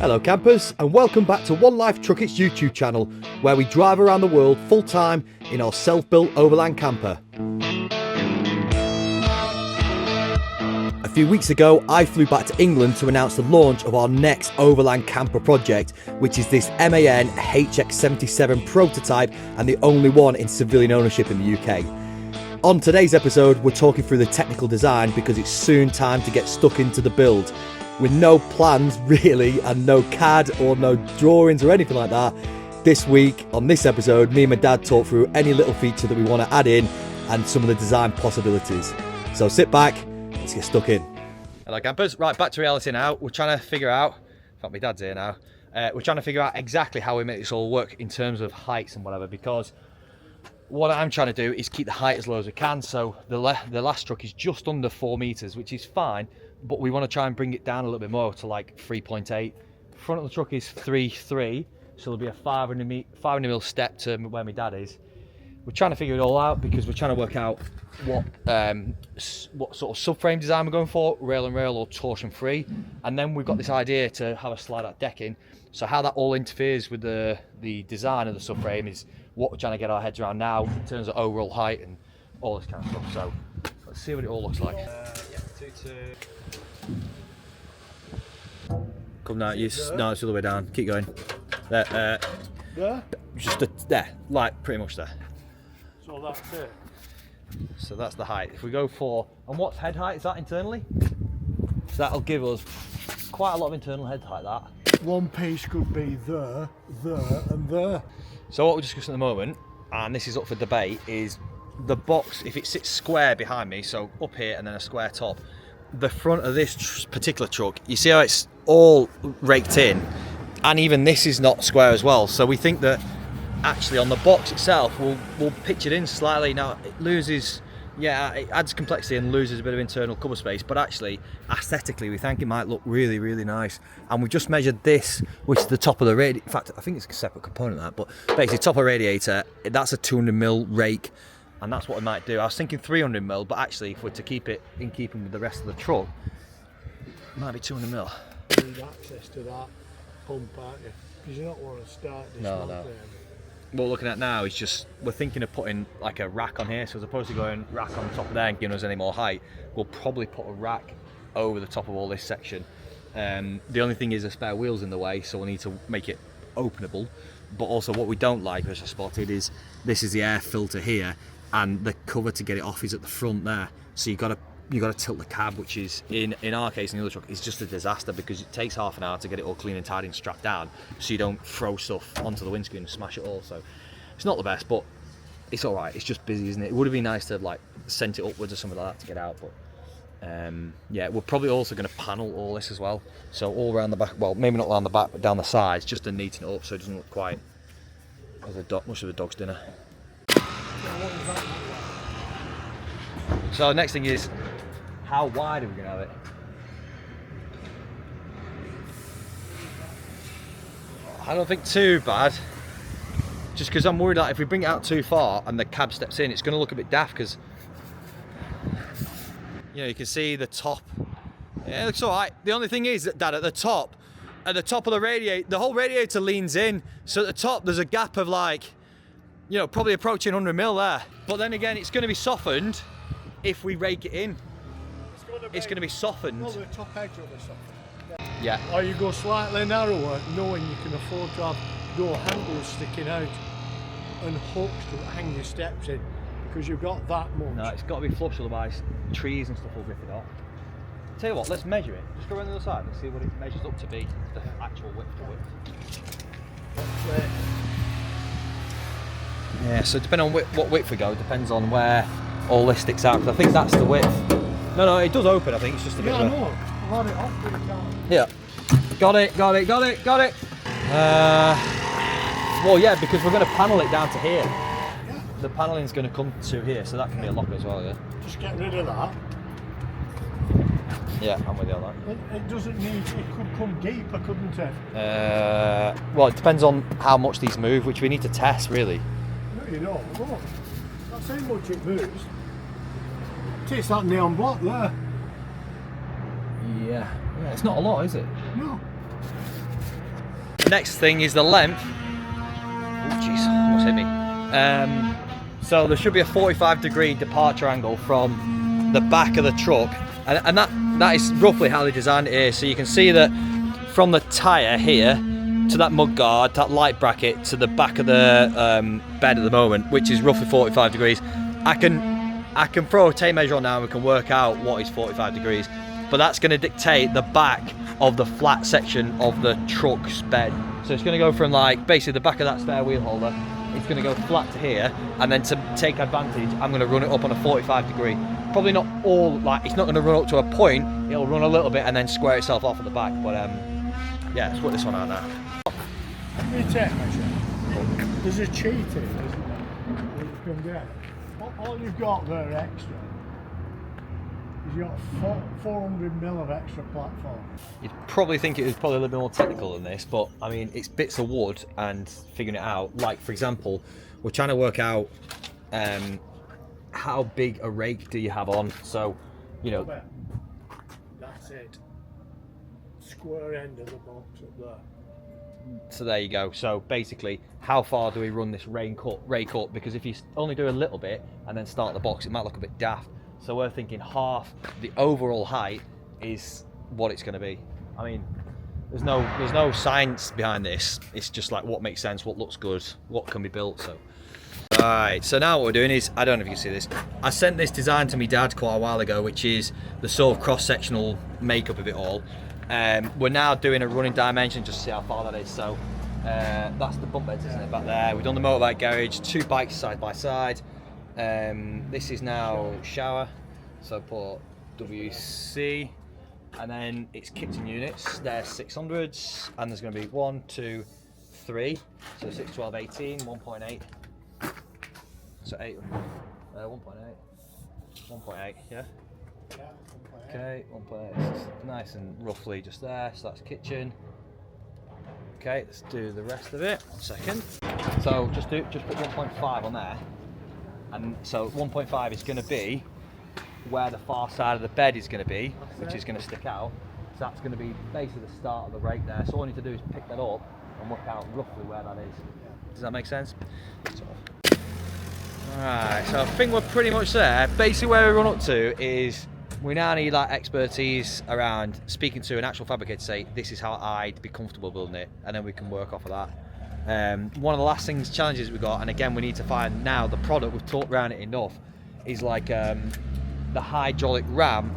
Hello campers, and welcome back to One Life Truck It's YouTube channel, where we drive around the world full time in our self-built Overland camper. A few weeks ago I flew back to England to announce the launch of our next Overland camper project, which is this MAN HX77 prototype and the only one in civilian ownership in the UK. On today's episode we're talking through the technical design because it's soon time to get stuck into the build. With no plans really and no CAD or no drawings or anything like that, this week on this episode me and my dad talk through any little feature that we want to add in and some of the design possibilities. So sit back, let's get stuck in. Hello campers, right, back to reality now. We're trying to figure out, in fact my dad's here now, we're trying to figure out exactly how we make this all work in terms of heights and whatever, because what I'm trying to do is keep the height as low as we can. So the last truck is just under 4 meters, which is fine, but we want to try and bring it down a little bit more to like 3.8. Front of the truck is 3.3, so there'll be a 500mm step to where my dad is. We're trying to figure it all out because we're trying to work out what sort of subframe design we're going for, rail and rail or torsion free, and then we've got this idea to have a slide out decking. So how that all interferes with the design of the subframe is what we're trying to get our heads around now in terms of overall height and all this kind of stuff. So let's see what it all looks like. Yeah, 2-2. Come now, no, it's the other way down. Keep going. There. Just there, like pretty much there. So that's it. So that's the height. If we go for, and what's head height? Is that internally? So that'll give us quite a lot of internal head height. That one piece could be there, and there. So what we're discussing at the moment, and this is up for debate, is the box, if it sits square behind me, so up here and then a square top, the front of this particular truck, you see how it's all raked in, and even this is not square as well. So we think that actually on the box itself, we'll pitch it in slightly. Now it loses, yeah, it adds complexity and loses a bit of internal cover space, but actually aesthetically we think it might look really, really nice. And we've just measured this, which is the top of the radiator. In fact, I think it's a separate component of that, but basically top of radiator, that's a 200mm rake. And that's what I might do. I was thinking 300mm, but actually if we're to keep it in keeping with the rest of the truck, it might be 200mm. You need access to that pump, aren't you? Because you don't want to start this No. What we're looking at now is just, we're thinking of putting like a rack on here. So as opposed to going rack on top of there and giving us any more height, we'll probably put a rack over the top of all this section. The only thing is the spare wheel's in the way, so we'll need to make it openable. But also what we don't like, which I spotted, is this is the air filter here, and the cover to get it off is at the front there. So you got to tilt the cab, which is in our case in the other truck is just a disaster because it takes half an hour to get it all clean and tidy and strapped down, so you don't throw stuff onto the windscreen and smash it all. So it's not the best, but it's all right. It's just busy, isn't it? It would have been nice to like send it upwards or something like that to get out, but yeah, we're probably also going to panel all this as well. So all around the back, well, maybe not around the back, but down the sides, just to neaten it up so it doesn't look quite as much of a dog's dinner. So the next thing is, how wide are we going to have it? I don't think too bad, just because I'm worried that if we bring it out too far and the cab steps in, it's going to look a bit daft because, you know, you can see the top. Yeah, it looks all right. The only thing is that at the top of the radiator, the whole radiator leans in, so at the top there's a gap of like, you know, probably approaching 100mm there. But then again, it's going to be softened if we rake it in. It's going to be softened. Well, the top edge will be softened. Yeah. Or you go slightly narrower, knowing you can afford to have door handles sticking out and hooks to hang your steps in, because you've got that much. No, it's got to be flush, otherwise trees and stuff will rip it off. Tell you what, let's measure it. Just go around the other side and see what it measures up to be, the actual width to width. That's it. Yeah, so depending on what width we go, depends on where all this sticks out, because I think that's the width. No, it does open, I think, it's just a bit of a... Yeah, I know. I've had it off pretty time. Yeah. Got it. Well, yeah, because we're going to panel it down to here. Yeah. The panelling's going to come to here, so that can be a locker as well, yeah? Just get rid of that. Yeah, I'm with you on that. It doesn't need, it could come deeper, couldn't it? Well, it depends on how much these move, which we need to test, really. No, you don't. Look, that's how much it moves. Takes that neon block there. Yeah, it's not a lot, is it? No. Next thing is the length. Oh jeez, almost hit me. So there should be a 45-degree departure angle from the back of the truck, and that is roughly how they designed it here. So you can see that from the tyre here to that mud guard, that light bracket, to the back of the bed at the moment, which is roughly 45 degrees. I can throw a tape measure on now and we can work out what is 45 degrees, but that's going to dictate the back of the flat section of the truck's bed. So it's going to go from like basically the back of that spare wheel holder, it's going to go flat to here, and then to take advantage I'm going to run it up on a 45 degree. Probably not all, like it's not going to run up to a point, it'll run a little bit and then square itself off at the back, but yeah, let's work this one out now. Let me take measure. There's a cheat in, isn't there? You can get. All you've got there extra is you've got 400 mil of extra platform. You'd probably think it was probably a little bit more technical than this, but I mean, it's bits of wood and figuring it out. Like, for example, we're trying to work out how big a rake do you have on. So, you know. That's it. Square end of the box up there. So there you go. So basically, how far do we run this rake up? Because if you only do a little bit and then start the box, it might look a bit daft. So we're thinking half the overall height is what it's going to be. I mean, there's no science behind this. It's just like what makes sense, what looks good, what can be built. So, all right. So now what we're doing is, I don't know if you can see this. I sent this design to my dad quite a while ago, which is the sort of cross-sectional makeup of it all. We're now doing a running dimension just to see how far that is. So that's the bump beds, isn't it, back there? We've done the motorbike garage, 2 bikes side by side. This is now shower, so put WC, and then it's kitchen units. There's 600s, and there's going to be 1, 2, 3. So 6, 12, 18, 1.8. So 8, 1.8, 1.8, yeah. Okay, 1.8, nice and roughly just there, so that's kitchen. Okay, let's do the rest of it. 1 second. So just put 1.5 on there, and so 1.5 is going to be where the far side of the bed is going to be, which is going to stick out. So that's going to be basically the start of the rake there. So all you need to do is pick that up and work out roughly where that is. Does that make sense? Alright, so I think we're pretty much there. Basically where we run up to is we now need like expertise around speaking to an actual fabricator to say this is how I'd be comfortable building it, and then we can work off of that. One of the last challenges we got, and again we need to find now the product, we've talked around it enough, is like the hydraulic ram.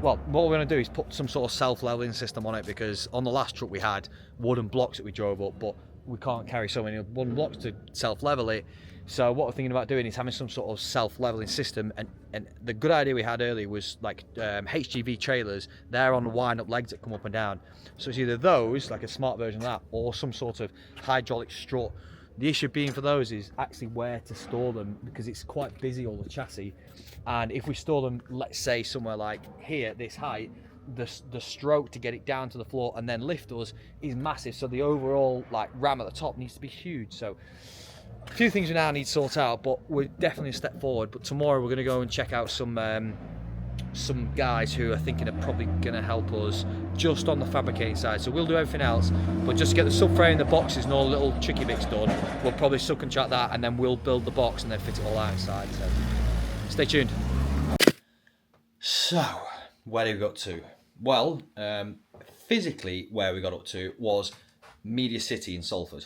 Well, what we're going to do is put some sort of self-leveling system on it, because on the last truck we had wooden blocks that we drove up, but we can't carry so many wooden blocks to self-level it. So what we're thinking about doing is having some sort of self-leveling system, and the good idea we had earlier was like HGV trailers. They're on the wind-up legs that come up and down. So it's either those, like a smart version of that, or some sort of hydraulic strut. The issue being for those is actually where to store them, because it's quite busy, all the chassis. And if we store them, let's say somewhere like here at this height, the stroke to get it down to the floor and then lift us is massive. So the overall like ram at the top needs to be huge. So a few things we now need to sort out, but we're definitely a step forward. But tomorrow we're going to go and check out some guys who are thinking of probably going to help us just on the fabricating side. So we'll do everything else, but just to get the subframe, the boxes and all the little tricky bits done, we'll probably subcontract that, and then we'll build the box and then fit it all out inside. So stay tuned. So where did we got to? Well, physically where we got up to was Media City in Salford.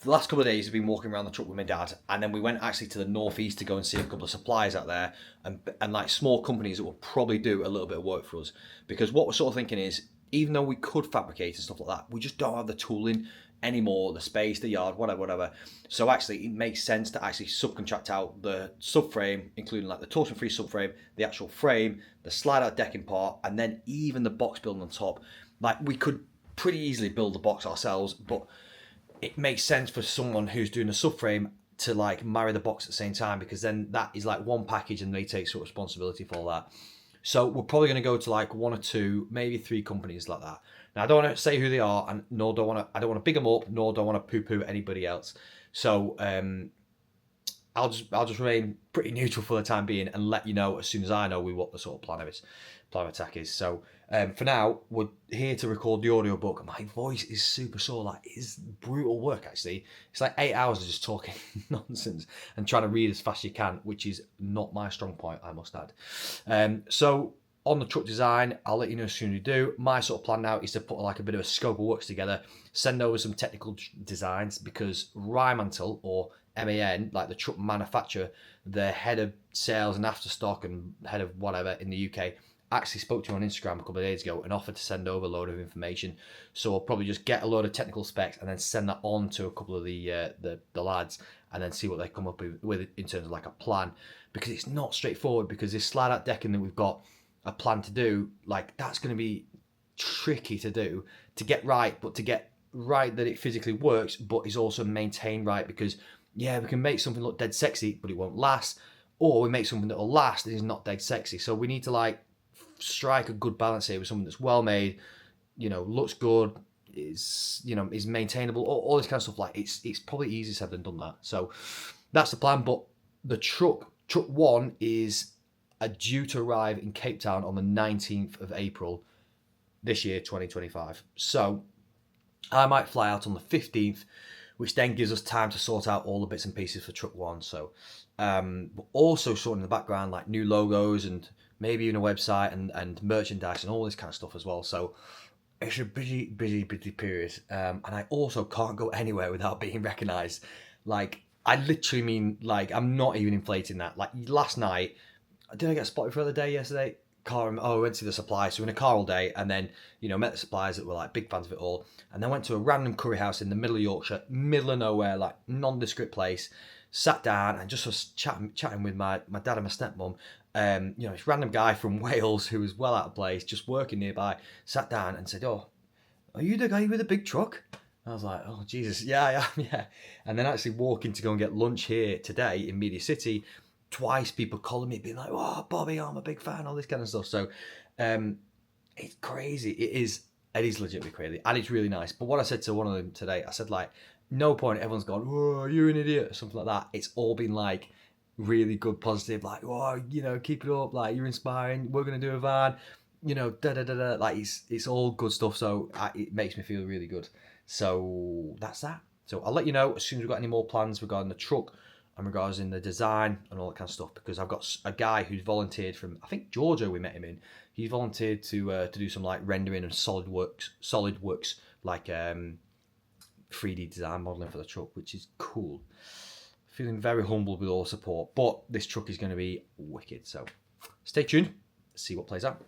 The last couple of days I've been walking around the truck with my dad, and then we went actually to the northeast to go and see a couple of suppliers out there, and like small companies that will probably do a little bit of work for us. Because what we're sort of thinking is, even though we could fabricate and stuff like that, we just don't have the tooling anymore, the space, the yard, whatever. So actually it makes sense to actually subcontract out the subframe, including like the torsion-free subframe, the actual frame, the slide-out decking part, and then even the box building on top. Like we could pretty easily build the box ourselves, but it makes sense for someone who's doing a subframe to like marry the box at the same time, because then that is like one package and they take sort of responsibility for that. So we're probably going to go to like 1 or 2, maybe 3 companies like that. Now I don't want to say who they are, and I don't want to big them up, nor do I want to poo-poo anybody else. So I'll just remain pretty neutral for the time being and let you know as soon as I know what the sort of plan of attack is. So for now, we're here to record the audiobook. My voice is super sore. Like, it's brutal work, actually. It's like 8 hours of just talking nonsense and trying to read as fast as you can, which is not my strong point, I must add. So on the truck design, I'll let you know as soon as we do. My sort of plan now is to put like a bit of a scope of works together, send over some technical designs, because Rymantle, or MAN, like the truck manufacturer, the head of sales and after stock and head of whatever in the UK, actually spoke to me on Instagram a couple of days ago and offered to send over a load of information. So I'll probably just get a load of technical specs and then send that on to a couple of the lads, and then see what they come up with in terms of like a plan, because it's not straightforward. Because this slide out decking that we've got a plan to do, like, that's going to be tricky to do, to get right, but to get right that it physically works but is also maintained right. Because yeah, we can make something look dead sexy but it won't last, or we make something that will last and is not dead sexy. So we need to like strike a good balance here with something that's well made, you know, looks good, is, you know, is maintainable, all this kind of stuff. Like, it's probably easier said than done that. So that's the plan. But the truck one is due to arrive in Cape Town on the 19th of April this year, 2025. So I might fly out on the 15th, which then gives us time to sort out all the bits and pieces for truck one. So but also sorting in the background like new logos and maybe even a website and merchandise and all this kind of stuff as well. So it's a busy period. And I also can't go anywhere without being recognised. Like, I literally mean, like, I'm not even inflating that. Like, last night, did I get spotted for the day yesterday? Can't remember. Oh, I went to the suppliers, so in a car all day, and then, you know, met the suppliers that were like big fans of it all, and then went to a random curry house in the middle of Yorkshire, middle of nowhere, like nondescript place. Sat down and just was chatting with my dad and my stepmom. You know, this random guy from Wales who was well out of place, just working nearby, sat down and said, "Oh, are you the guy with the big truck?" I was like, "Oh Jesus, yeah, I am, yeah." And then actually walking to go and get lunch here today in Media City, twice people calling me, being like, "Oh, Bobby, I'm a big fan," all this kind of stuff. So it's crazy. It is legitimately crazy, and it's really nice. But what I said to one of them today, I said, like, no point everyone's gone, "Oh, you're an idiot," or something like that. It's all been like really good, positive, like, "Oh, you know, keep it up, like, you're inspiring, we're gonna do a van, you know, da da da da." Like, it's all good stuff. So it makes me feel really good. So that's that. So I'll let you know as soon as we've got any more plans regarding the truck and regarding the design and all that kind of stuff, because I've got a guy who's volunteered from, I think, Georgia, we met him in. He's volunteered to do some like rendering and SolidWorks, like 3D design modeling for the truck, which is cool. Feeling very humbled with all the support, but this truck is going to be wicked. So stay tuned, see what plays out.